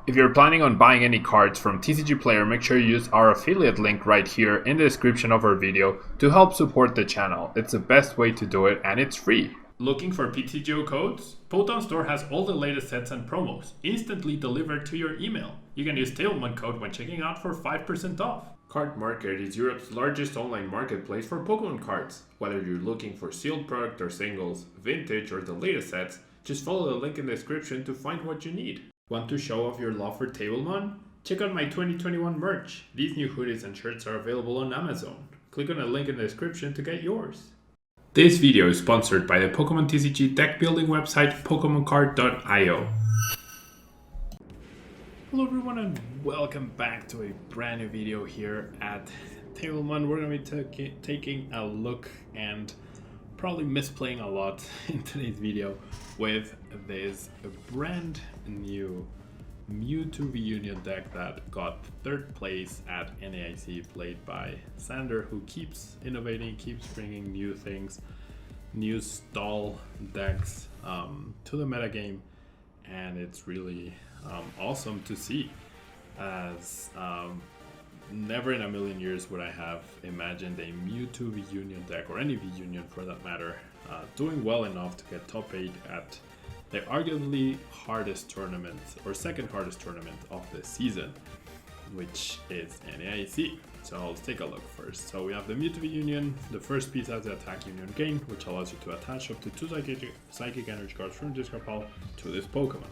If you're planning on buying any cards from TCG Player, make sure you use our affiliate link right here in the description of our video to help support the channel. It's the best way to do it and it's free. Looking for PTGO codes? Poton Store has all the latest sets and promos, instantly delivered to your email. You can use tablemon code when checking out for 5% off. Card Market is Europe's largest online marketplace for Pokemon cards. Whether you're looking for sealed product or singles, vintage or the latest sets, just follow the link in the description to find what you need. Want to show off your love for tablemon? Check out my 2021 merch. These new hoodies and shirts are available on Amazon. Click on the link in the description to get yours. This video is sponsored by the Pokemon TCG deck building website PokemonCard.io. Hello everyone and welcome back to a brand new video here at tablemon. We're going to be taking a look and probably misplaying a lot in today's video with this brand new MEWTWO V-UNION deck that got third place at NAIC, played by Sander, who keeps innovating, keeps bringing new things, new stall decks to the metagame, and it's really awesome to see, as never in a million years would I have imagined a MEWTWO V-UNION deck, or any V-UNION for that matter, doing well enough to get top 8 at the arguably hardest tournament, or second hardest tournament of the season, which is NAIC. So let's take a look first. So we have the MEWTWO V-UNION. The first piece has the Attack Union Gain, which allows you to attach up to 2 psychic energy cards from discard pile to this Pokemon.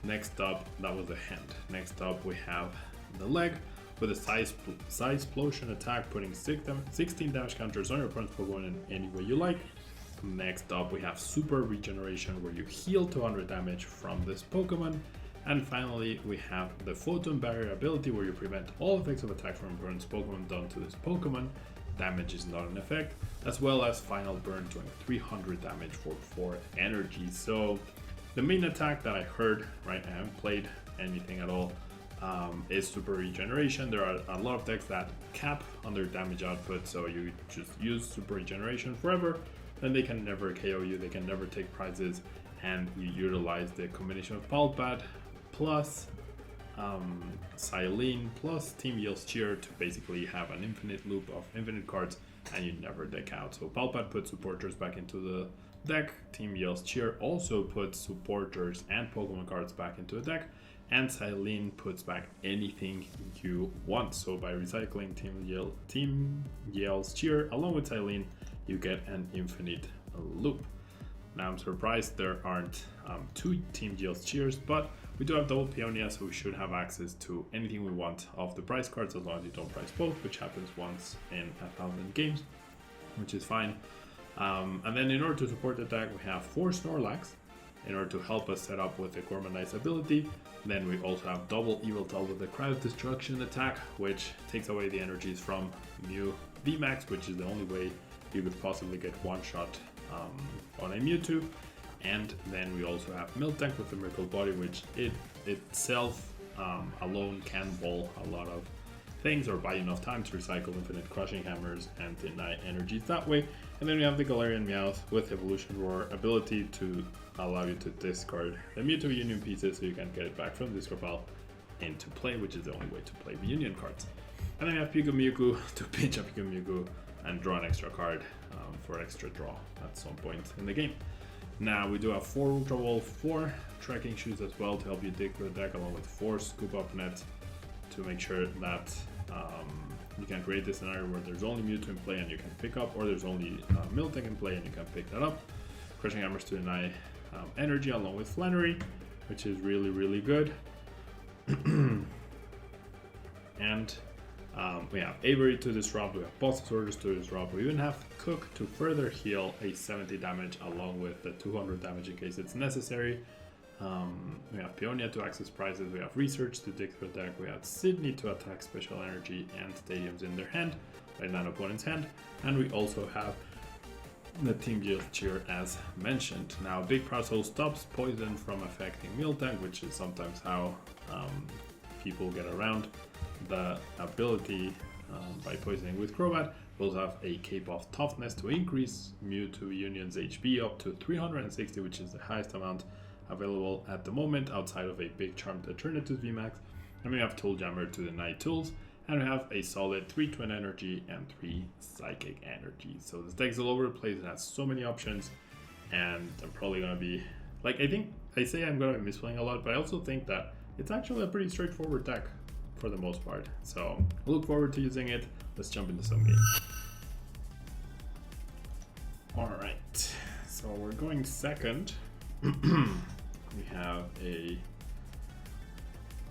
Next up, that was the hand. Next up we have the leg with a size explosion attack, putting 16 damage counters on your opponent's Pokemon in any way you like. Next up we have Super Regeneration, where you heal 200 damage from this Pokemon. And finally we have the Photon Barrier ability, where you prevent all effects of attack from opponent's Pokemon done to this Pokemon. Damage is not an effect, as well as Final Burn, doing 300 damage for 4 energy. So the main attack that I heard, right, I haven't played anything at all, is Super Regeneration. There are a lot of decks that cap on their damage output, so you just use Super Regeneration forever, then they can never KO you, they can never take prizes, and you utilize the combination of Palpad plus Silene plus Team Yell's Cheer to basically have an infinite loop of infinite cards, and you never deck out. So Palpad puts supporters back into the deck, Team Yell's Cheer also puts supporters and Pokemon cards back into the deck, and Silene puts back anything you want. So by recycling Team Yell's Cheer along with Silene, you get an infinite loop. Now I'm surprised there aren't 2 Team Yell's Cheers, but we do have double Peonia, so we should have access to anything we want of the prize cards, as long as you don't prize both, which happens once in 1,000 games, which is fine. And then in order to support the deck, we have 4 Snorlax in order to help us set up with the Gormanize ability. Then we also have double Yveltal with the Cry of Destruction attack, which takes away the energies from Mew VMAX, which is the only way you could possibly get one shot on a Mewtwo. And then we also have Miltank with the Miracle Body, which itself alone can ball a lot of things, or buy enough time to recycle infinite Crushing Hammers and deny energies that way. And then we have the Galarian Meowth with Evolution Roar ability to allow you to discard the MEWTWO V-UNION pieces, so you can get it back from the discard pile into play, which is the only way to play V-UNION cards. And then we have Pikachu to pinch up Pikachu and draw an extra card for extra draw at some point in the game. Now we do have 4 Ultra Wall, 4 Trekking Shoes as well to help you dig through the deck, along with 4 Scoop Up Nets to make sure that you can create this scenario where there's only Mewtwo in play and you can pick up, or there's only Miltank in play and you can pick that up. Crushing Hammers to deny energy, along with Flannery, which is really, really good. And we have Avery to disrupt, we have Boss's Orders to disrupt, we even have Cook to further heal a 70 damage along with the 200 damage in case it's necessary. We have Peonia to access prizes, we have Research to dig through the deck, we have Sydney to attack Special Energy and Stadiums in their hand, in an opponent's hand, and we also have the Team Yell's Cheer as mentioned. Now Big Parasol stops poison from affecting Miltank, which is sometimes how people get around the ability by poisoning with Crobat. We also have a Cape of Toughness to increase MEWTWO V-UNION's HP up to 360, which is the highest amount available at the moment outside of a big Charmed Eternatus VMAX. And we have Tool Jammer to deny tools, and we have a solid 3 Twin Energy and 3 Psychic Energy. So this deck's all over the place, it has so many options, and I'm probably gonna be, like, I think, I say I'm gonna be misplaying a lot, but I also think that it's actually a pretty straightforward deck for the most part. So I look forward to using it. Let's jump into some games. Alright, so we're going second. We have a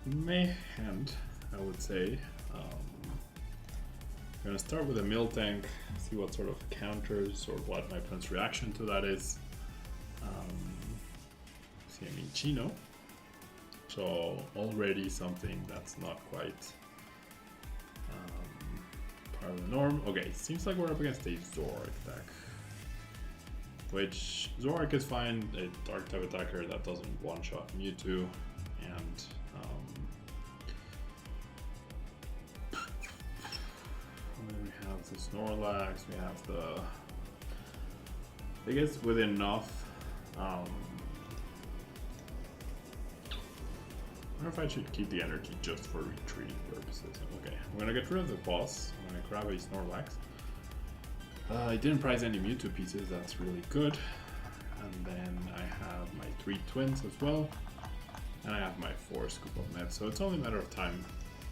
meh hand, I would say. I'm gonna start with a Miltank, see what sort of counters or what my opponent's reaction to that is. See, I mean Chino, so already something that's not quite part of the norm. Okay, seems like we're up against a Zorak deck, which Zorak is fine, a dark type attacker that doesn't one-shot Mewtwo, and then we have the Snorlax, we have the, I guess with enough, I don't know if I should keep the energy just for retreating purposes. Okay, I'm gonna get rid of the boss, I'm gonna grab a Snorlax. I didn't prize any Mewtwo pieces, that's really good. And then I have my 3 twins as well, and I have my 4 scoop of net, so it's only a matter of time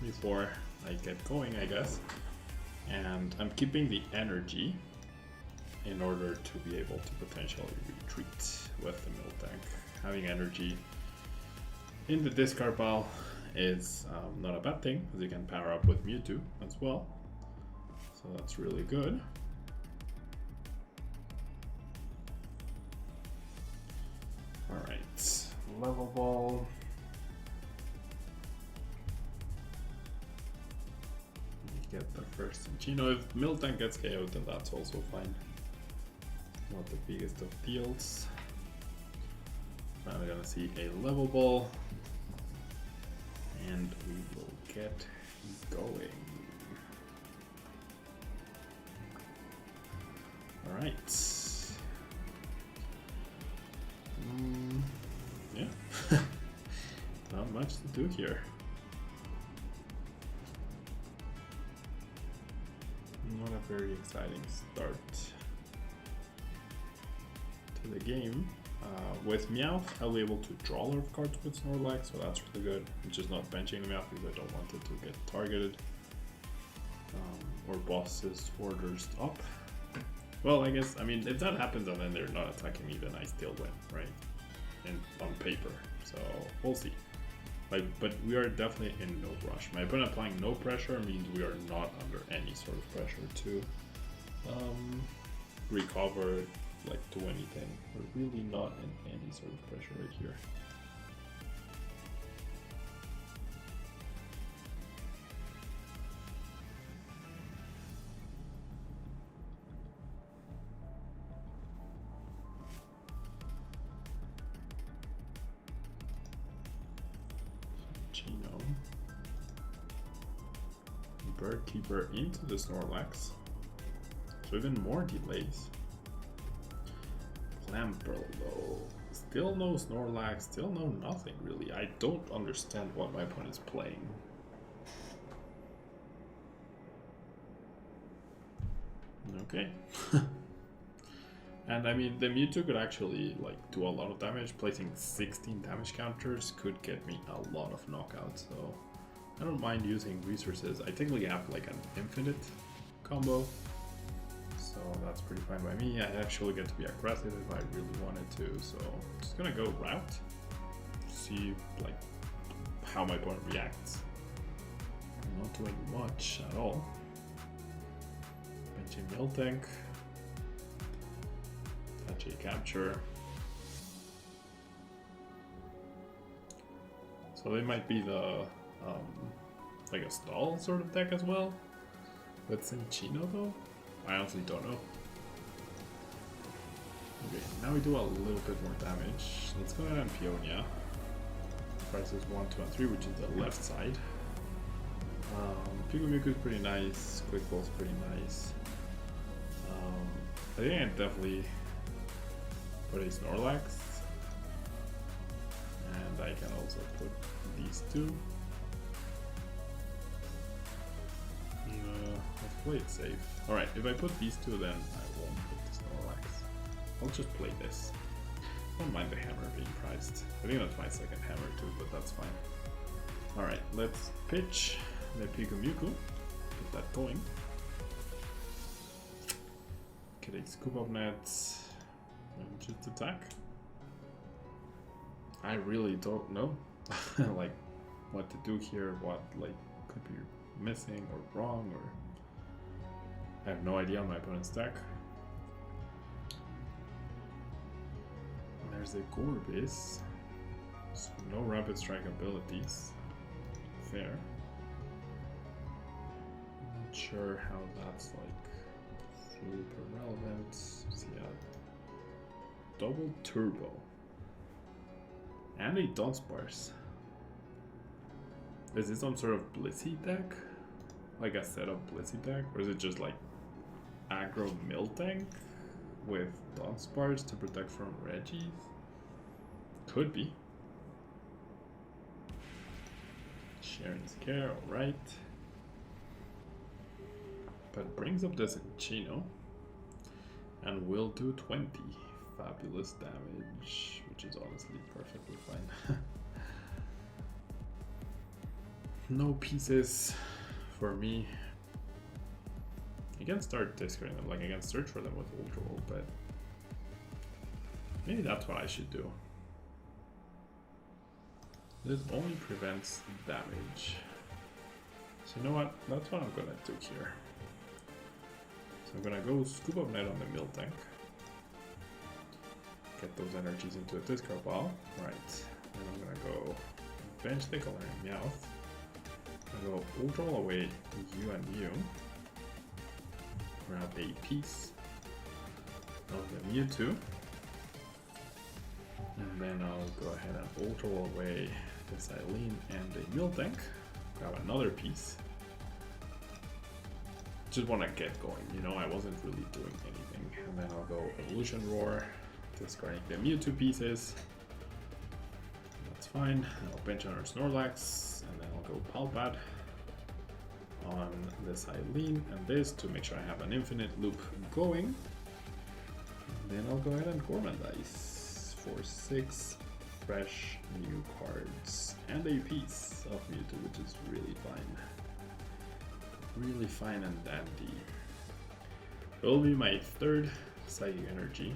before I get going, I guess. And I'm keeping the energy in order to be able to potentially retreat with the Miltank. Having energy in the discard pile is not a bad thing, as you can power up with Mewtwo as well, so that's really good. Alright, level ball. Get the first Chino. If Miltank gets KO'd, then that's also fine. Not the biggest of deals. Now we're gonna see a level ball, and we will get going. Alright. Yeah. Not much to do here. Not a very exciting start to the game. With Meowth, I'll be able to draw a lot of cards with Snorlax, so that's really good. I'm just not benching the Meowth because I don't want it to get targeted or bosses orders up. Well, I guess, I mean, if that happens and then they're not attacking me, then I still win, right? And on paper, so we'll see. Like, but we are definitely in no rush. My opponent applying no pressure means we are not under any sort of pressure to recover, like, do anything. We're really not in any sort of pressure right here. Chino. Bird Keeper into the Snorlax. So even more delays. Clamperlo. Still no Snorlax, still no nothing really. I don't understand what my opponent is playing. Okay. And I mean, the Mewtwo could actually like do a lot of damage. Placing 16 damage counters could get me a lot of knockouts, so I don't mind using resources. I technically have like an infinite combo, so that's pretty fine by me. I actually get to be aggressive if I really wanted to, so I'm just gonna go route, see like how my opponent reacts. I'm not doing much at all. Benching Miltank. Capture. So they might be the like a stall sort of deck as well. With Chino though? I honestly don't know. Okay, now we do a little bit more damage. Let's go ahead and Peonia. Prices 1, 2, and 3, which is the left side. Pigamiku is pretty nice. Quick Ball's pretty nice. I think I definitely put a Snorlax I can also put these two. Let's play it safe. Alright, if I put these two, then I won't put the Snorlax. I'll just play this. Don't mind the hammer being priced. I think that's my second hammer too, but that's fine. Alright, let's pitch the MEWTWO. Get that going. Getting scoop of nets and just attack. I really don't know like what to do here, what like could be missing or wrong, or I have no idea on my opponent's deck. And there's a Gorbis, so no rapid strike abilities. Fair. Not sure how that's like super relevant. So yeah, double turbo and a Dunsparce. Is this some sort of Blissey deck? Like a set of Blissey deck? Or is it just like aggro Miltank with Dunsparce to protect from Regis? Could be. Sharon's Care, alright. But brings up this Chino and will do 20 fabulous damage, which is honestly perfectly fine. No pieces for me. I can start discarding them, like I can search for them with Ultra Ball, but maybe that's what I should do. This only prevents damage. So you know what? That's what I'm gonna do here. So I'm gonna go Scoop of Net on the Miltank. Get those energies into a discard pile. Right. Then I'm gonna go bench the color in Meowth. I'm gonna go Ultra Ball away you and you. Grab a piece of the MEWTWO. And then I'll go ahead and Ultra Ball away the Silene and the Miltank. Grab another piece. Just want to get going, you know, I wasn't really doing anything. And then I'll go Evolution Roar, discarding the MEWTWO pieces. That's fine. I'll bench on our Snorlax, and then I'll go Palpat on the Silene and this to make sure I have an infinite loop going. And then I'll go ahead and Gormandize for 6 fresh new cards and a piece of MEWTWO, which is really fine. Really fine and dandy. It will be my third Psychic Energy.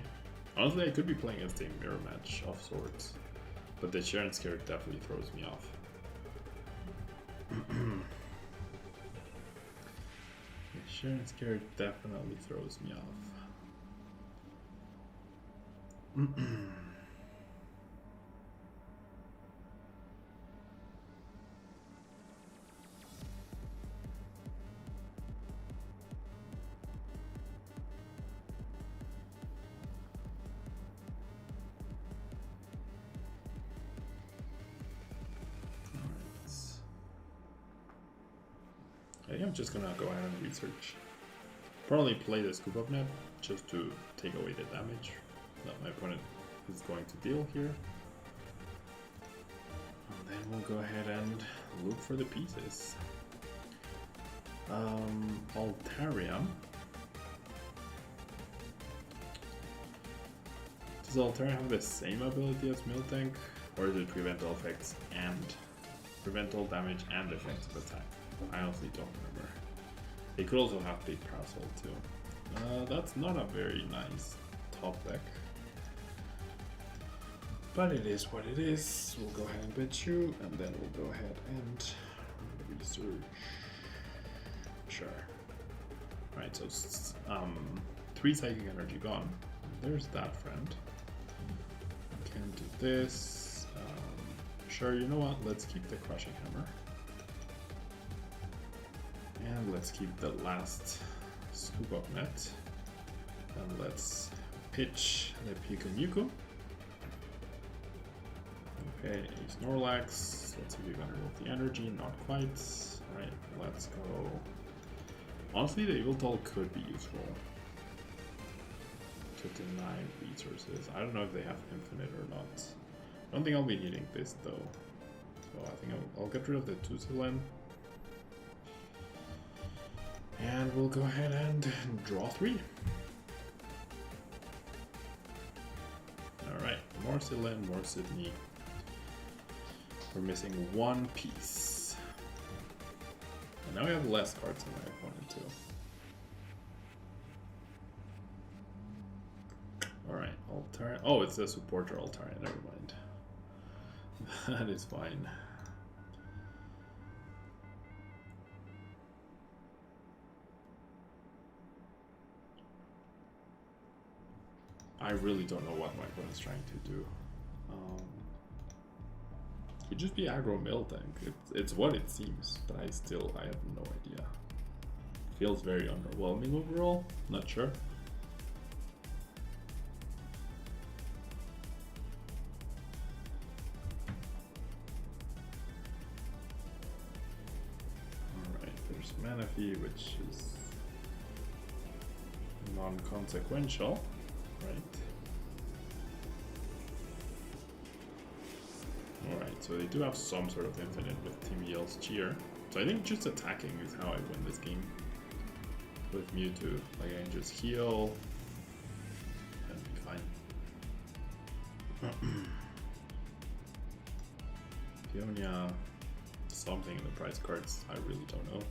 Honestly, I could be playing against a mirror match of sorts, but the Sharon Scare definitely throws me off. The Sharon Scare definitely throws me off. I think I'm just gonna go ahead and research. Probably play the Scoop Up Net just to take away the damage that my opponent is going to deal here. And then we'll go ahead and look for the pieces. Altarium. Does Altarium have the same ability as Miltank? Or is it prevent all effects and prevent all damage and defensive attack? I honestly don't remember. They could also have Big Parasol too. That's not a very nice top deck. But it is what it is. We'll go ahead and bet you, and then we'll go ahead and research. Sure. Alright, so 3 Psychic Energy gone. There's that friend. Can do this. Sure, you know what? Let's keep the Crushing Hammer. And let's keep the last Scoop Up Net. And let's pitch the MEWTWO. Okay, a Snorlax. Let's see if we can remove the energy. Not quite. Alright, let's go. Honestly, the Yveltal could be useful to deny resources. I don't know if they have infinite or not. I don't think I'll be needing this though. So I think I'll get rid of the 2 Silen. And we'll go ahead and draw 3. Alright, more Silen, more Sydney. We're missing 1 piece. And now we have less cards than my opponent too. Alright, Altar. Oh, it's the supporter Altar, never mind. That is fine. I really don't know what my opponent's trying to do. It could just be aggro mill tank. It's what it seems, but I have no idea. Feels very underwhelming overall. Not sure. Alright, there's Manaphy, which is non-consequential, right? Alright, so they do have some sort of infinite with Team Yell's Cheer. So I think just attacking is how I win this game. With Mewtwo, like I can just heal and be fine. Peonia, something in the prize cards, I really don't know.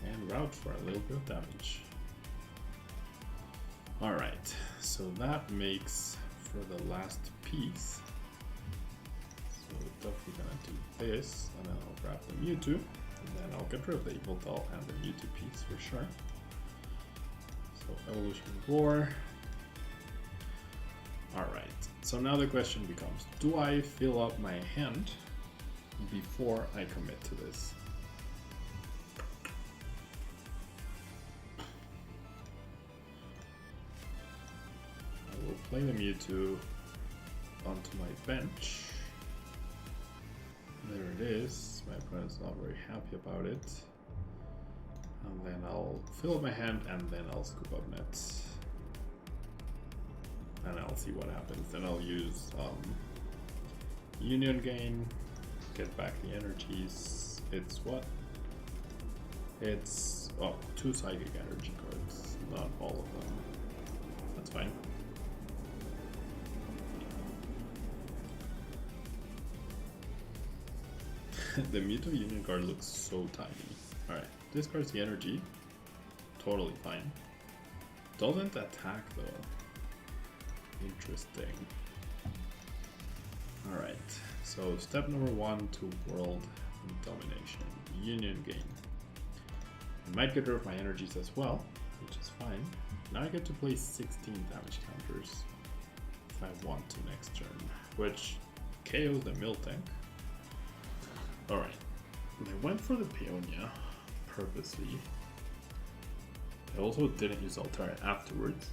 And route for a little bit of damage. Alright, so that makes for the last piece. So we're definitely gonna do this, and then I'll grab the Mewtwo, and then I'll get rid of the Yveltal and the Mewtwo piece for sure. So Evolution War. Alright, so now the question becomes, do I fill up my hand before I commit to this? I will play the Mewtwo onto my bench. There it is. My opponent's not very happy about it. And then I'll fill up my hand and then I'll scoop up nets. And I'll see what happens. Then I'll use Union Gain, get back the energies. It's what? It's 2 Psychic Energy cards, not all of them. That's fine. The Mewtwo Union card looks so tiny. Alright, discards the energy. Totally fine. Doesn't attack though. Interesting. Alright, so step number 1 to World Domination. Union Gain. I might get rid of my energies as well, which is fine. Now I get to play 16 damage counters if I want to next turn, which KOs the Mill Tank. Alright, I went for the Peonia purposely. I also didn't use Altair afterwards.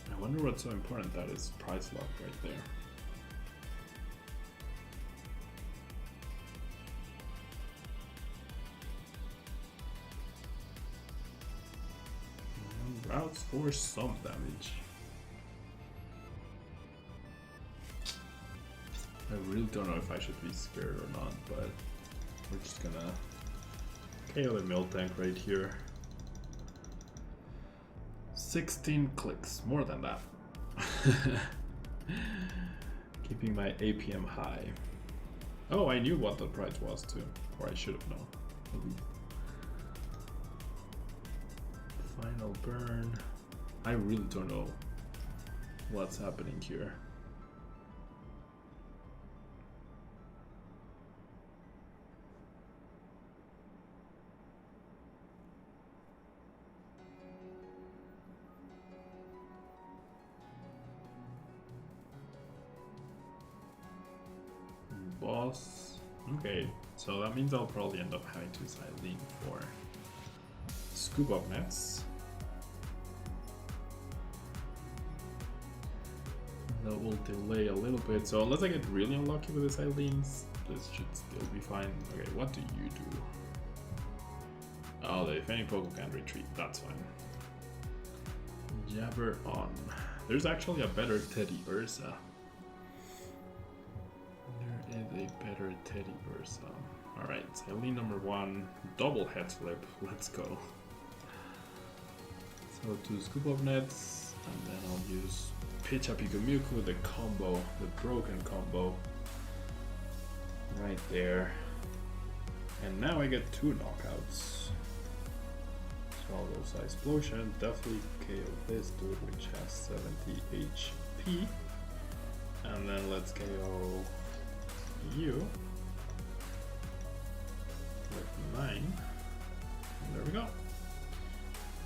I wonder what's so important that is price lock right there. And routes for some damage. I really don't know if I should be scared or not, but we're just gonna KO the Mill Tank right here. 16 clicks, more than that. Keeping my APM high. Oh, I knew what the price was too, or I should have known. Final burn. I really don't know what's happening here. Boss. Okay, so that means I'll probably end up having to Silene for scoop up nets. That will delay a little bit, so unless I get really unlucky with the Silenes, this should still be fine. Okay, what do you do? Oh, the defending Pokemon can retreat, that's fine. Jabber on. There's actually a better Teddy Ursa. a better Teddy Versa. Alright, Celine number 1, double head flip, let's go. So 2 scoop of nets, and then I'll use pitch up MEWTWO, the combo, the broken combo. Right there. And now I get 2 knockouts. So I'll go Size Explosion, definitely KO this dude which has 70 HP. And then let's KO you with 9. And there we go.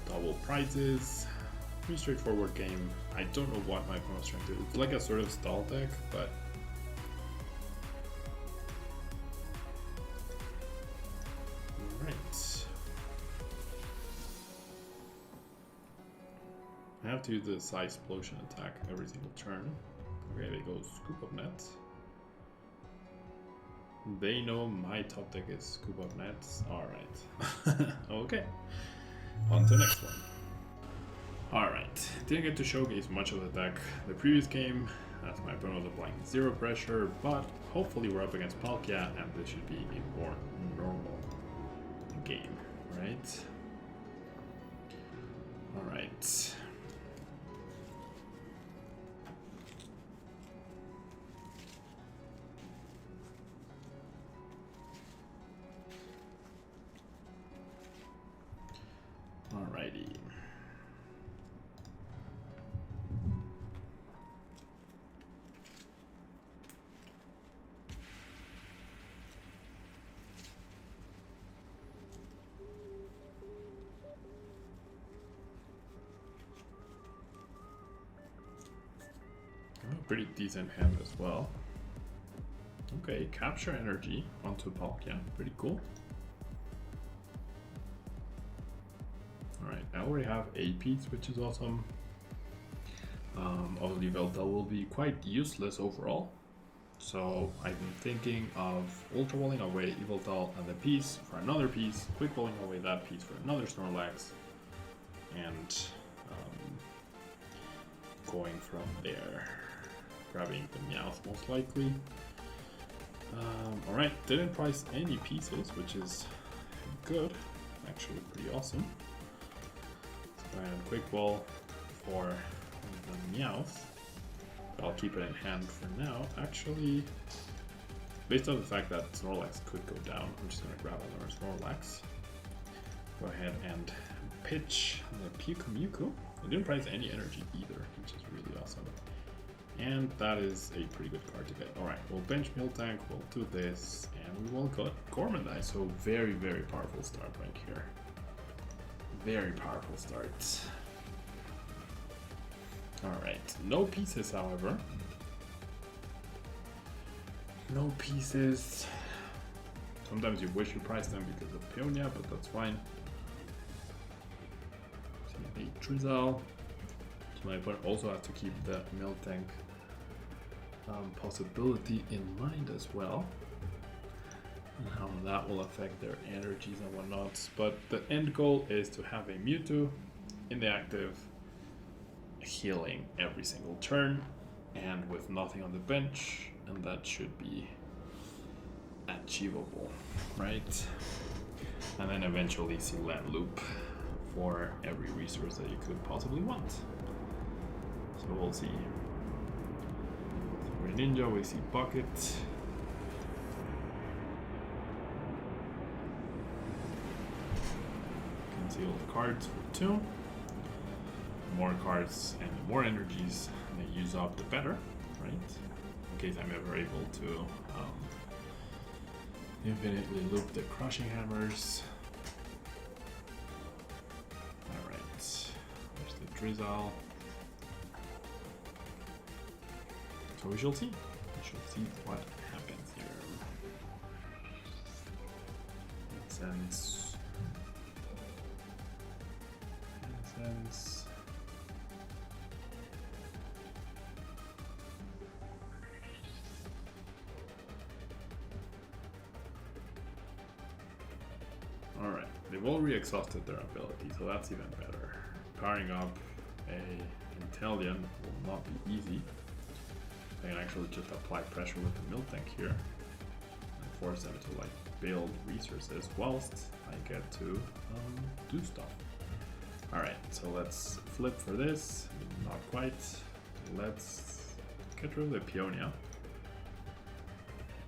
Double prizes. Pretty straightforward game. I don't know what my opponent's trying to do. It's like a sort of stall deck, but alright. I have to use the Size Explosion attack every single turn. Okay, they go Scoop of Net. They know my top deck is Scoop of Nets. Alright. Okay. On to the next one. Alright. Didn't get to showcase much of the deck the previous game, as my opponent was applying 0 pressure, but hopefully we're up against Palkia and this should be a more normal game, right? Alright. Alrighty. Pretty decent hand as well. Okay, capture energy onto Palkia, pretty cool. Alright, I already have a piece, which is awesome. Obviously Veltal will be quite useless overall. So I'm thinking of Ultra Balling away Yveltal and the piece for another piece, Quick Balling away that piece for another Snorlax, and going from there. Grabbing the Meowth most likely. Alright, didn't price any pieces, which is good. Actually pretty awesome. And Quick Ball for the Meowth. I'll keep it in hand for now. Actually, based on the fact that Snorlax could go down, I'm just going to grab another Snorlax. Go ahead and pitch the MEWTWO. It didn't price any energy either, which is really awesome. And that is a pretty good card to get. Alright, we'll bench Miltank, we'll do this, and we will go Gormandai. So very, very powerful start right here. Very powerful start. Alright, no pieces however. No pieces. Sometimes you wish you priced them because of Peonia, but that's fine. So a Drizzle. So my opponent also has to keep the Miltank possibility in mind as well, and how that will affect their energies and whatnot. But the end goal is to have a MEWTWO in the active, healing every single turn, and with nothing on the bench, and that should be achievable, right? And then eventually see land loop for every resource that you could possibly want. So we'll see. Ninja, we see Bucket. Conceal the cards for 2. More cards and more energies they use up, the better, right? In case I'm ever able to infinitely loop the Crushing Hammers. Alright, there's the Drizzle. So we shall see. We shall see what happens here. Incense. Alright, they've all re-exhausted their ability, so that's even better. Powering up a Inteleon will not be easy. I can actually just apply pressure with the Miltank here. force them to like build resources whilst I get to do stuff. Alright, so let's flip for this. Not quite. Let's get rid of the Peonia.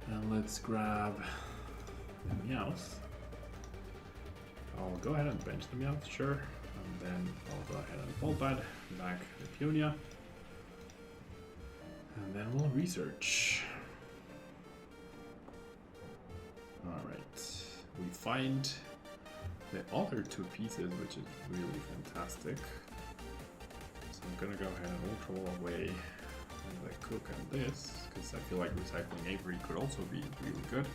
And let's grab the Meowth. I'll go ahead and bench the Meowth, sure. And then I'll go ahead and Bulbad, back the Peonia. And then we'll research. Alright, we find the other two pieces, which is really fantastic. So I'm gonna go ahead and ultra wall away the Cook and this, because I feel like recycling Avery could also be really good.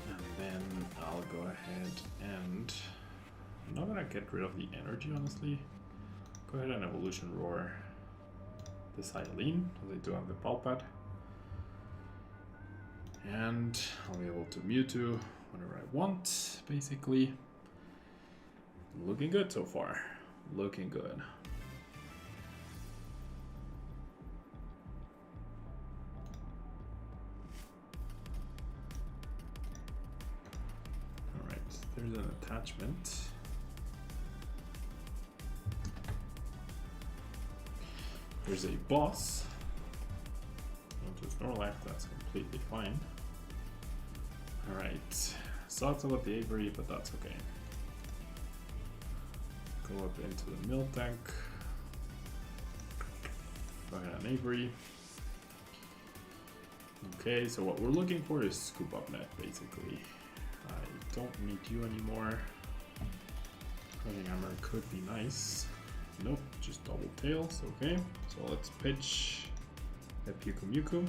And then I'll go ahead and I'm not gonna get rid of the energy, honestly. Go ahead and Evolution Roar the Silene, so they do have the Pulpad. And I'll be able to Mewtwo whenever I want, basically. Looking good so far. Looking good. Alright, there's an attachment. There's a boss. Just Snorlax, that's completely fine. Alright, sucks about the Avery, but that's okay. Go up into the Milk Tank. Go ahead on Avery. Okay, so what we're looking for is Scoop Up Net, basically. I don't need you anymore. Cutting Hammer could be nice. Nope, just double tails, okay. So let's pitch the Mewtwo.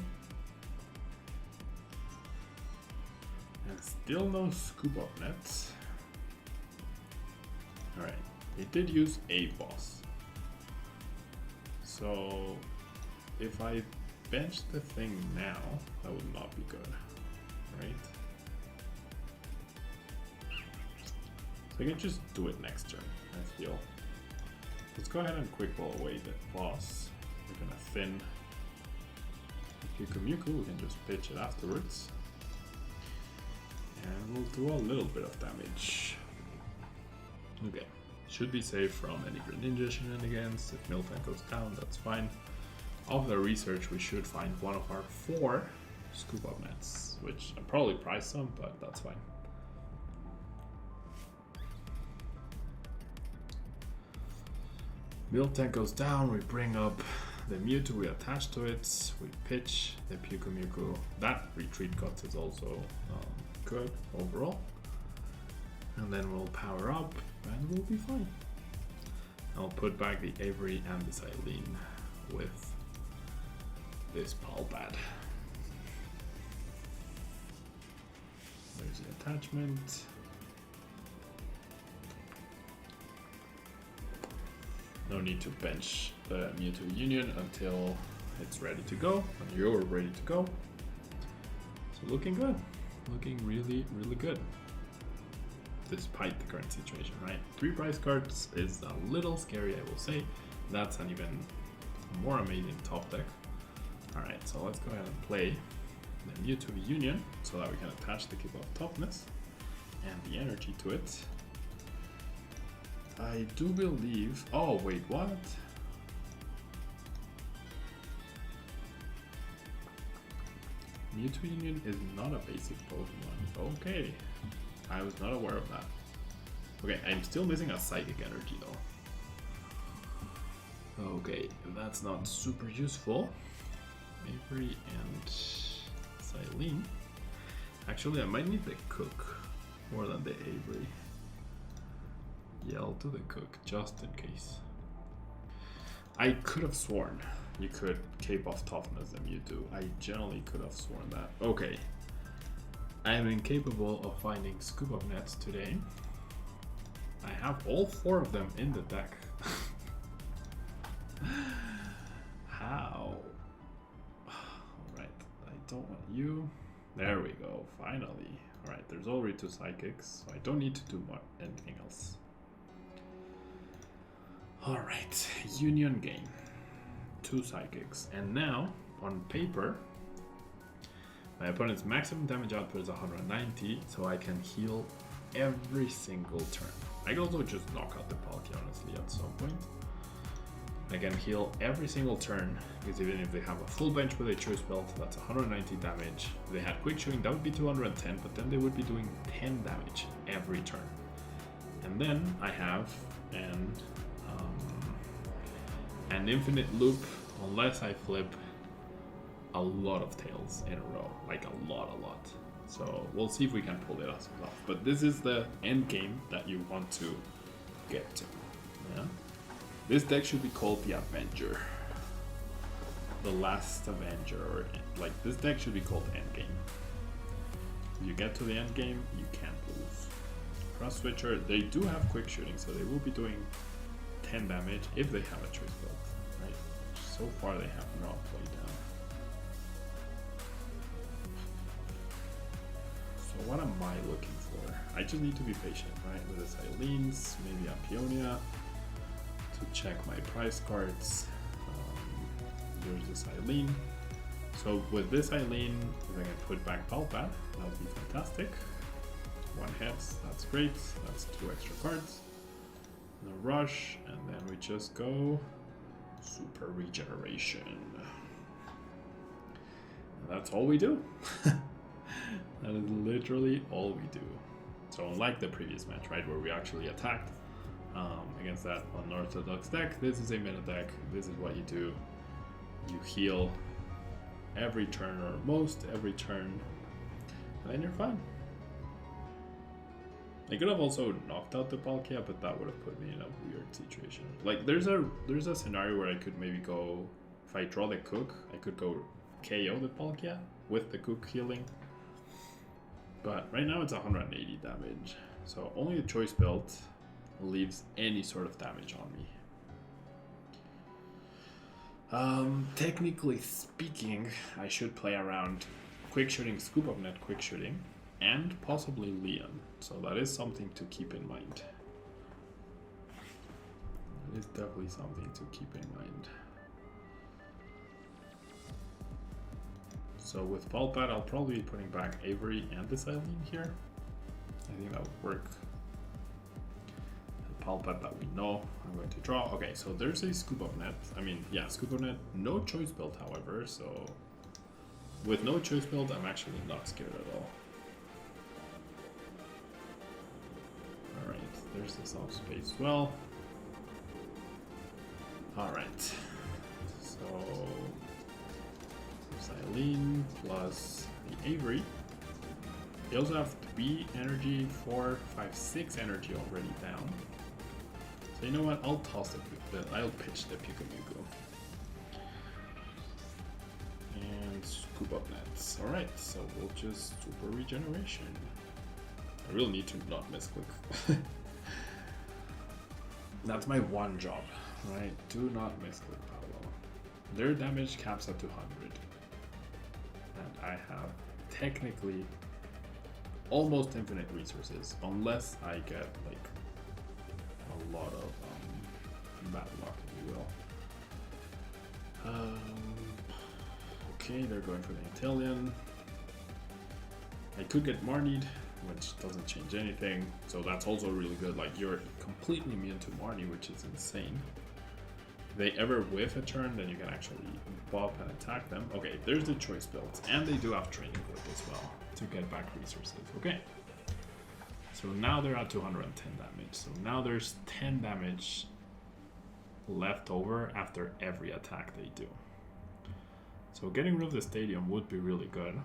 And still no Scoop Up Net. Alright, they did use a boss. So if I bench the thing now, that would not be good, right? So I can just do it next turn, I feel. Let's go ahead and quick ball away the boss. We're gonna thin Mewtwo, we can just pitch it afterwards. And we'll do a little bit of damage. Okay, should be safe from any Greninja shenanigans. If Miltank goes down, that's fine. Of the research, we should find one of our 4 Scoop Up Nets, which I'll probably price some, but that's fine. Miltank goes down, we bring up the Mewtwo, we attach to it, we pitch the Mewtwo. That retreat cut is also good overall. And then we'll power up and we'll be fine. I'll put back the Avery and the Silene with this Pulpad. There's the attachment. No need to bench the MEWTWO V-UNION until it's ready to go, when you're ready to go. So looking good, looking really, really good. Despite the current situation, right? 3 prize cards is a little scary, I will say. That's an even more amazing top deck. Alright, so let's go ahead and play the MEWTWO V-UNION so that we can attach the Keep of Toughness and the energy to it. I do believe... Oh, wait, what? MEWTWO V-UNION is not a basic Pokemon. Okay. I was not aware of that. Okay, I'm still missing a Psychic Energy though. Okay, that's not super useful. Avery and Silene. Actually, I might need the Cook more than the Avery. Yeah, I'll do the Cook, just in case. I could have sworn you could cape off Toughness and Mewtwo. I generally could have sworn that. Okay. I am incapable of finding Scoop Up Nets today. I have all 4 of them in the deck. How? Alright, I don't want you. There we go, finally. Alright, there's already 2 Psychics, so I don't need to do anything else. Alright, Union game. 2 Psychics. And now, on paper, My opponent's maximum damage output is 190, so I can heal every single turn. I can also just knock out the Palkia, honestly, at some point. I can heal every single turn, because even if they have a full bench with a choice belt, that's 190 damage. If they had quick shooting, that would be 210, but then they would be doing 10 damage every turn. And then I have an infinite loop, unless I flip a lot of tails in a row, like a lot. So we'll see if we can pull it off. But this is the end game that you want to get to. Yeah? This deck should be called the Avenger. The Last Avenger. Or like, this deck should be called Endgame. If you get to the end game, you can't lose. Cross Switcher, they do have quick shooting, so they will be doing 10 damage if they have a choice belt. Right? So far they have not played down. So what am I looking for? I just need to be patient, right? With the Silenes, maybe a Peonia to check my price cards. There's the Silene. So with this Silene, if I can put back Palpat, that would be fantastic. One heads, that's great. That's 2 extra cards. No rush, and then we just go Super Regeneration. And that's all we do. That is literally all we do. So unlike the previous match, right, where we actually attacked against that unorthodox deck, this is a meta deck. This is what you do. You heal every turn, or most every turn, and then you're fine. I could have also knocked out the Palkia, but that would have put me in a weird situation. Like there's a scenario where I could maybe go, if I draw the Cook, I could go KO the Palkia with the Cook healing. But right now it's 180 damage, so only the choice belt leaves any sort of damage on me. Technically speaking, I should play around quick shooting, Scoop of Net quick shooting, and possibly Leon. So that is something to keep in mind. It is definitely something to keep in mind. So with Palpat, I'll probably be putting back Avery and the Silene here. I think that would work. The Palpat that we know I'm going to draw. Okay, so there's a Scoop of Net. I mean, yeah, Scoop of Net. No choice build, however. So with no choice build, I'm actually not scared at all. Alright, there's this off space. Well, alright. So Silene plus the Avery. They also have 3 energy, 4, 5, 6 energy already down. So you know what? I'll toss it. I'll pitch the Pikachu. And Scoop up Nets. Alright, so we'll just Super Regeneration. I really need to not misclick. That's my one job, right? Do not misclick, Paolo. Their damage caps at 200. And I have technically almost infinite resources, unless I get like a lot of bad luck, if you will. Okay, they're going for the Italian. I could get Marnied, which doesn't change anything, so that's also really good. Like, you're completely immune to Marnie, which is insane. If they ever whiff a turn, then you can actually bop and attack them. Okay, there's the choice builds, and they do have training grip as well to get back resources. Okay, so now they're at 210 damage. So now there's 10 damage left over after every attack they do. So getting rid of the stadium would be really good.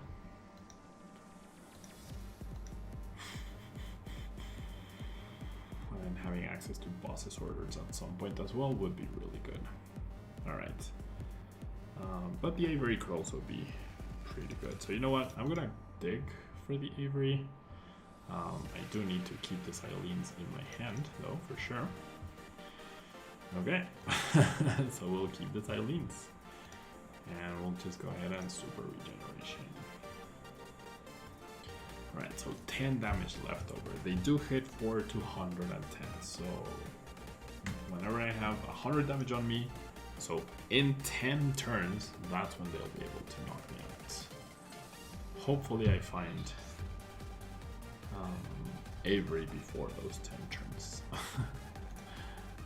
And having access to boss's orders at some point as well would be really good. Alright. But the Avery could also be pretty good. So you know what? I'm gonna dig for the Avery. I do need to keep the Silenes in my hand though, for sure. Okay. So we'll keep the Silenes. And we'll just go ahead and Super Regeneration. Alright, so 10 damage left over. They do hit for 210, so whenever I have 100 damage on me, so in 10 turns, that's when they'll be able to knock me hopefully I find Avery before those 10 turns.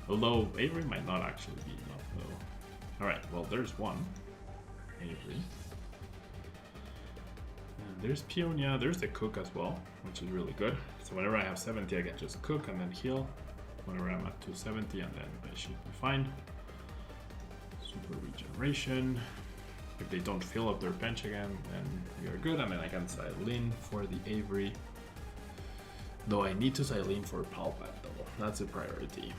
Although Avery might not actually be enough though. Alright, well there's one. Avery. And there's Peonia, there's the Cook as well, which is really good. So whenever I have 70 I can just cook and then heal. Whenever I'm at 270 and then I should be fine. Super regeneration. If they don't fill up their bench again, then we are good. And then I can Silene for the Avery. Though I need to Silene for Palpat though. That's a priority.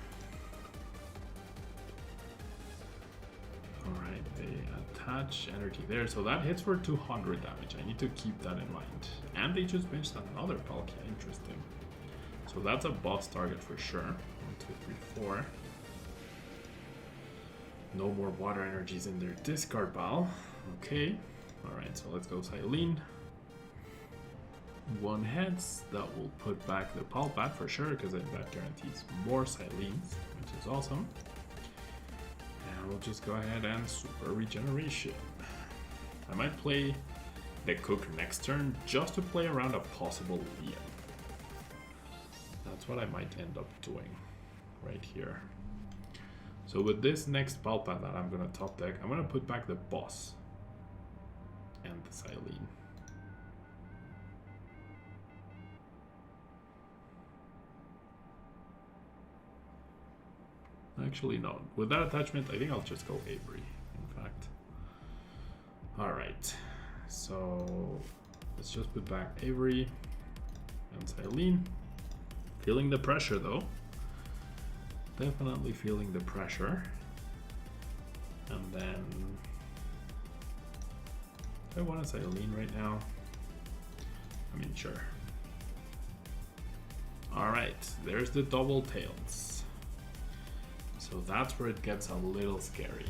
Alright, they attach energy there. So that hits for 200 damage. I need to keep that in mind. And they just benched another Palkia. Interesting. So that's a boss target for sure. 1, 2, 3, 4. No more water energies in their discard pile. Okay. Alright, so let's go Silene. One heads. That will put back the Palpat for sure, because that guarantees more Silenes, which is awesome. And we'll just go ahead and super regeneration. I might play the Cook next turn just to play around a possible Lian. That's what I might end up doing right here. So with this next Palpat that I'm gonna top deck, I'm gonna put back the boss and the Silene. Actually, no. With that attachment, I think I'll just go Avery, in fact. Alright. So let's just put back Avery and Silene. Feeling the pressure though. Definitely feeling the pressure. And then do I want to Silene right now? I mean, sure. Alright, there's the double tails. So that's where it gets a little scary.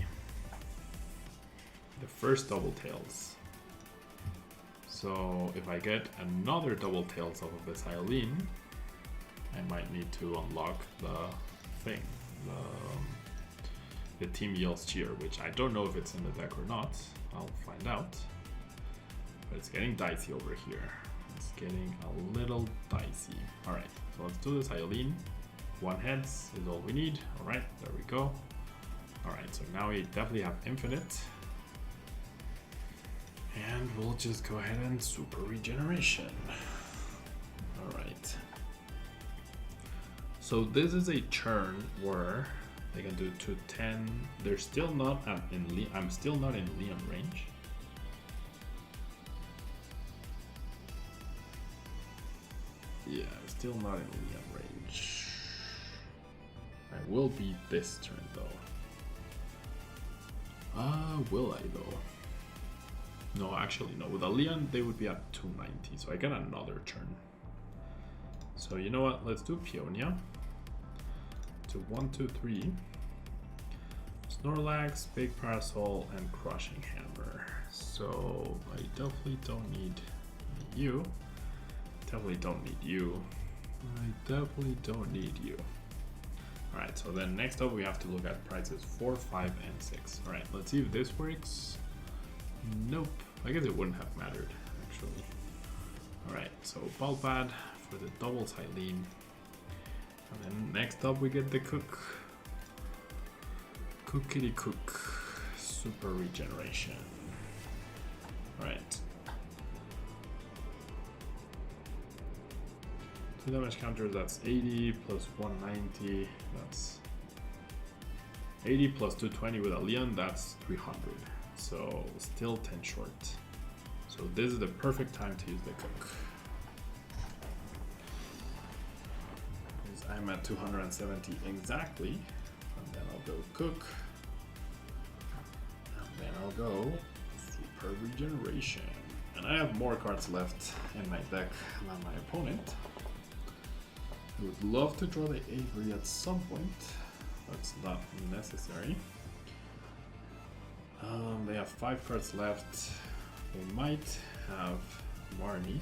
The first double tails. So if I get another double tails off of the Silene, I might need to unlock the thing, the Team Yell's Cheer, which I don't know if it's in the deck or not. I'll find out. But it's getting dicey over here. It's getting a little dicey. Alright, so let's do this Silene. One heads is all we need. Alright, there we go. Alright, so now we definitely have infinite. And we'll just go ahead and super regeneration. Alright. So this is a turn where they can do 210. They're still not I'm still not in Liam range. Yeah, I'm still not in Liam range. I will beat this turn though. Will I though? No, actually no. With a Leon, they would be at 290, so I get another turn. So you know what? Let's do Peonia. To 1, 2, 3. Snorlax, Big Parasol, and Crushing Hammer. So I definitely don't need you. Definitely don't need you. I definitely don't need you. Alright, so then next up we have to look at prices 4, 5, and 6. Alright, let's see if this works. Nope. I guess it wouldn't have mattered, actually. Alright, so Palpat for the double Silene. And then next up we get the Cook. Cookity Cook. Super regeneration. Alright. 2 damage counter, that's 80 plus 190. That's 80 plus 220 with a Leon, that's 300. So still 10 short. So this is the perfect time to use the Cook. Because I'm at 270 exactly. And then I'll go Cook. And then I'll go Super Regeneration. And I have more cards left in my deck than my opponent. I would love to draw the Avery at some point. That's not necessary. They have 5 cards left. They might have Marnie.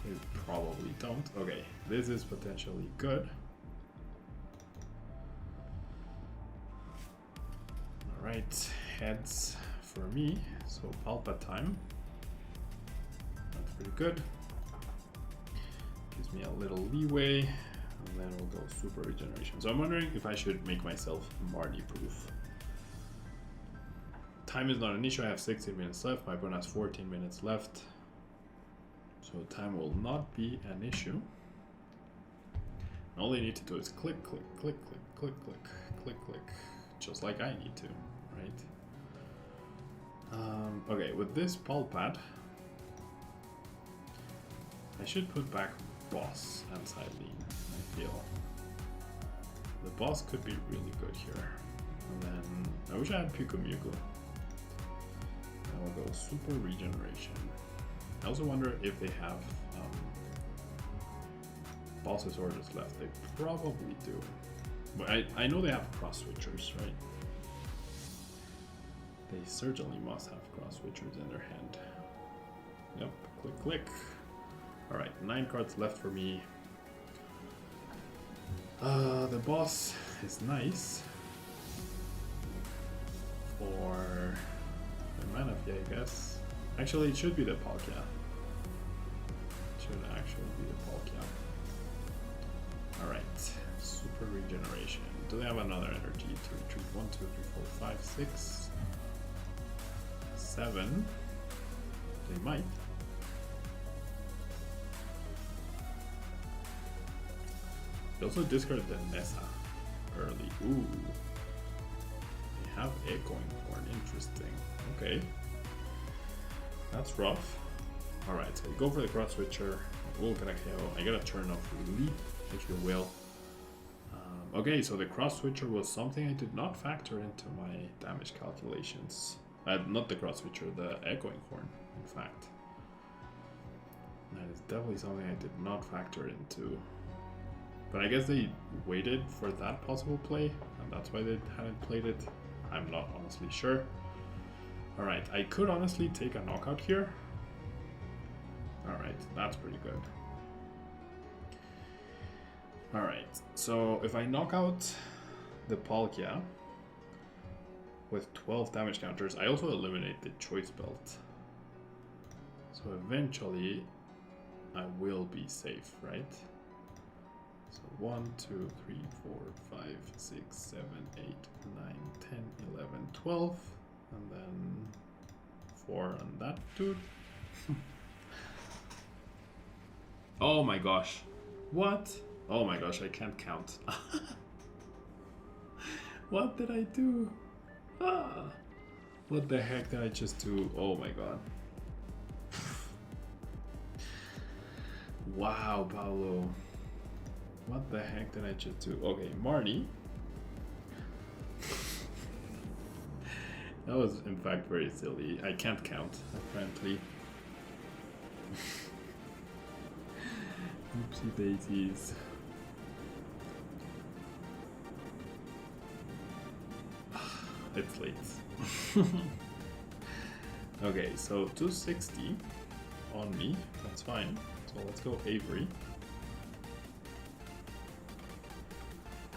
They probably don't. Okay, this is potentially good. Alright, heads for me. So Palpat time. pretty good. Gives me a little leeway, and then we'll go super regeneration. So I'm wondering if I should make myself Marty proof. Time is not an issue. I have 16 minutes left. My opponent has 14 minutes left. So time will not be an issue. All you need to do is click, click, click, click, click, click, click, click, just like I need to, right? Okay, with this pulp pad, I should put back boss and side lean, I feel. The boss could be really good here. And then I wish I had Pukumuku. I will go super regeneration. I also wonder if they have bosses orders left. They probably do. But I know they have cross switchers, right? They certainly must have cross switchers in their hand. Yep, click, click. Alright, 9 cards left for me. The boss is nice for the Manaphy, I guess. Actually, it should be the Palkia. It should actually be the Palkia. Alright, super regeneration. Do they have another energy to retreat? 1, 2, 3, 4, 5, 6, 7. They might. They also discarded the Nessa early. Ooh. They have Echoing Horn. Interesting. Okay. That's rough. Alright, so we go for the cross switcher. We'll get a KO. I get a turn off relief, if you will. Okay, so the cross switcher was something I did not factor into my damage calculations. Not the cross switcher, the Echoing Horn, in fact. That is definitely something I did not factor into. But I guess they waited for that possible play, and that's why they hadn't played it. I'm not honestly sure. Alright, I could honestly take a knockout here. Alright, that's pretty good. Alright, so if I knock out the Palkia with 12 damage counters, I also eliminate the Choice Belt. So eventually I will be safe, right? So 1, 2, 3, 4, 5, 6, 7, 8, 9, 10, 11, 12, and then 4 on that dude. Oh my gosh. What? Oh my gosh, I can't count. What did I do? Ah, what the heck did I just do? Oh my god. Wow, Paolo. What the heck did I just do? Okay, Marnie. That was in fact very silly. I can't count, apparently. Oopsie daisies. It's late. Okay, so 260 on me. That's fine. So let's go Avery.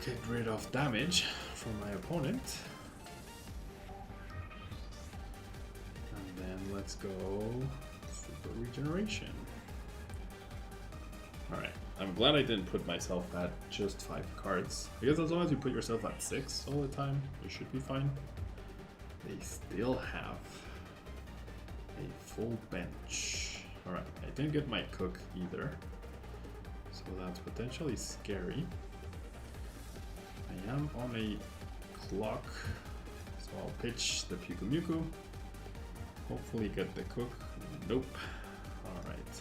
Get rid of damage from my opponent. And then let's go super regeneration. Alright, I'm glad I didn't put myself at just 5 cards. Because as long as you put yourself at 6 all the time, you should be fine. They still have a full bench. Alright, I didn't get my cook either. So that's potentially scary. I am on a clock, so I'll pitch the Pukumuku. Hopefully get the cook. Nope. Alright.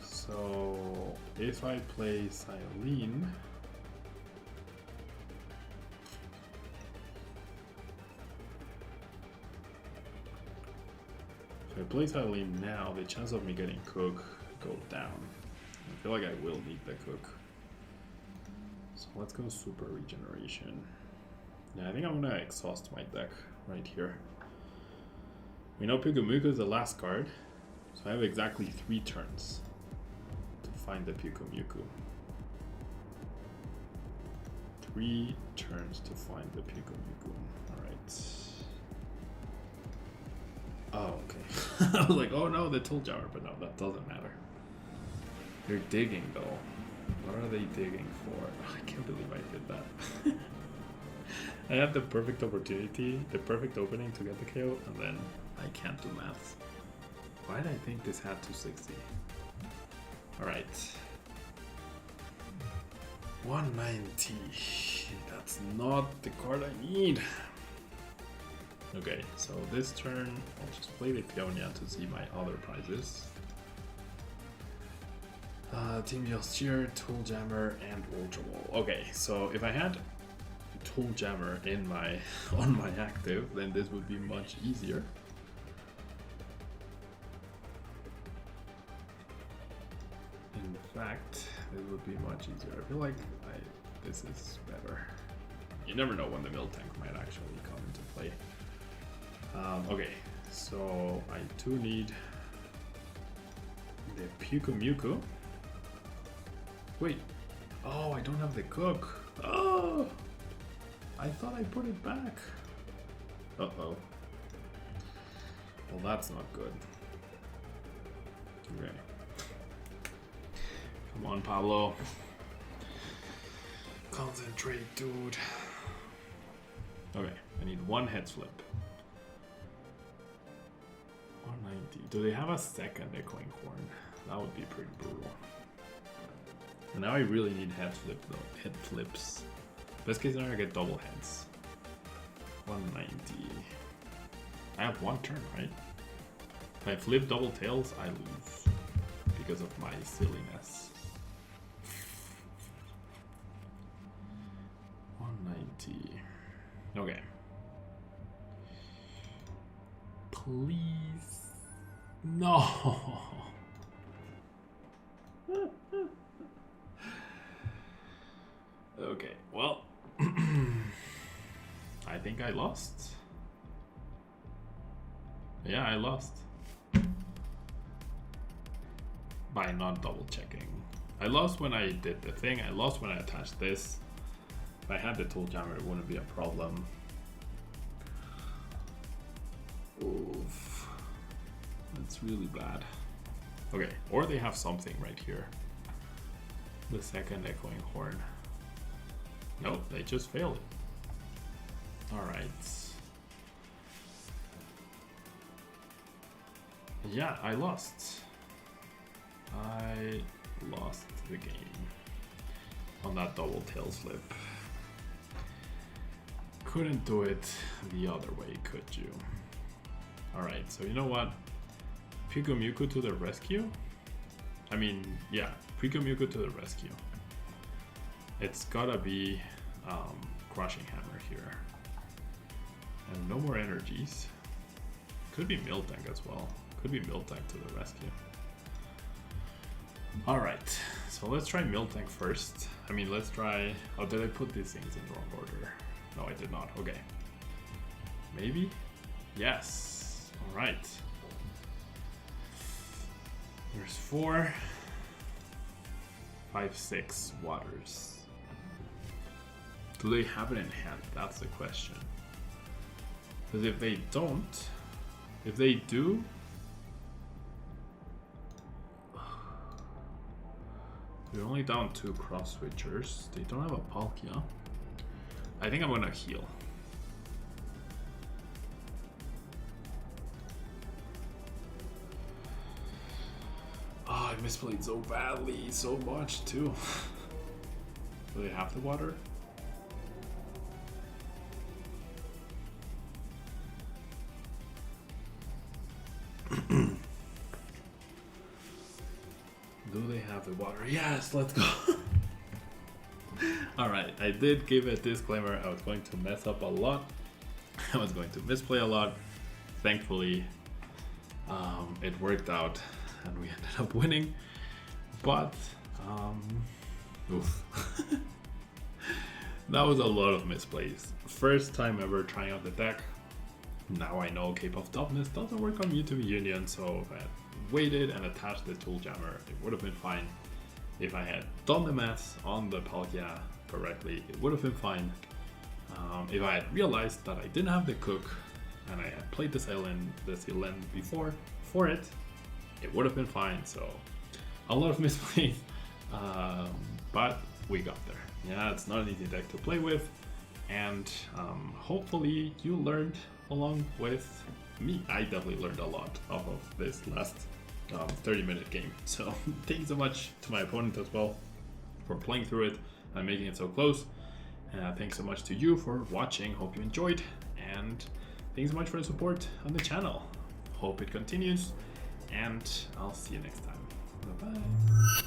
So if I play Silene, if I play Silene now, the chance of me getting cook go down. I feel like I will need the cook. So let's go super regeneration. Yeah, I think I'm gonna exhaust my deck right here. We know Pukumuku is the last card, so I have exactly 3 turns to find the Pukumuku. 3 turns to find the Pukumuku. Alright. Oh, okay. I was like, oh no, the tool jammer, but no, that doesn't matter. They're digging though. What are they digging for? Oh, I can't believe I did that. I had the perfect opportunity, the perfect opening to get the KO, and then I can't do maths. Why did I think this had 260? Alright. 190. That's not the card I need. Okay, so this turn I'll just play the Peonia to see my other prizes. Team Yell's Cheer, Tool Jammer, and Ultra Wall. Okay, so if I had Tool Jammer in my on my active, then this would be much easier. In fact, it would be much easier. I feel like this is better. You never know when the mill tank might actually come into play. Okay, so I do need the MEWTWO. Wait, oh, I don't have the cook. Oh, I thought I put it back. Uh-oh. Well, that's not good. Okay. Come on, Pablo. Concentrate, dude. Okay, I need one heads flip. 190. Do they have a second echoing horn? That would be pretty brutal. And now I really need head flip though. Head flips. Best case scenario, I get double heads. 190. I have one turn, right? If I flip double tails, I lose because of my silliness. 190. Okay. Please. No. Okay, well, I think I lost. Yeah, I lost. By not double checking. I lost when I did the thing, I lost when I attached this. If I had the tool jammer, it wouldn't be a problem. Oof. That's really bad. Okay, or they have something right here. The second echoing horn. Nope, they just failed it. Alright. Yeah, I lost. I lost the game on that double tail flip. Couldn't do it the other way, could you? Alright, so you know what? MEWTWO to the rescue? I mean, yeah, MEWTWO to the rescue. It's gotta be Crushing Hammer here. And no more energies. Could be Mill Tank as well. Could be Mill Tank to the rescue. Alright, so let's try Mill Tank first. I mean, let's try... Oh, did I put these things in the wrong order? No, I did not. Okay. Maybe? Yes. Alright. There's 4, 5, 6 waters. Do they have it in hand? That's the question. Because if they don't, if they do, they're only down 2 cross switchers. They don't have a Palkia. I think I'm gonna heal. Oh, I misplayed so badly, so much too. Do they have the water? Do they have the water? Yes, let's go. Alright, I did give a disclaimer. I was going to mess up a lot. I was going to misplay a lot. Thankfully, it worked out and we ended up winning. But, oof. That was a lot of misplays. First time ever trying out the deck. Now I know Cape of Toughness doesn't work on MEWTWO V-UNION, so if I had waited and attached the tool jammer, it would have been fine. If I had done the maths on the Palkia correctly, it would have been fine. If I had realized that I didn't have the cook, and I had played this island before for it, it would have been fine. So a lot of misplays, but we got there. Yeah, it's not an easy deck to play with, and hopefully you learned along with me. I definitely learned a lot off of this last 30-minute game. So thank you so much to my opponent as well for playing through it and making it so close. Thanks so much to you for watching. Hope you enjoyed, and thanks so much for the support on the channel. Hope it continues, and I'll see you next time. Bye bye.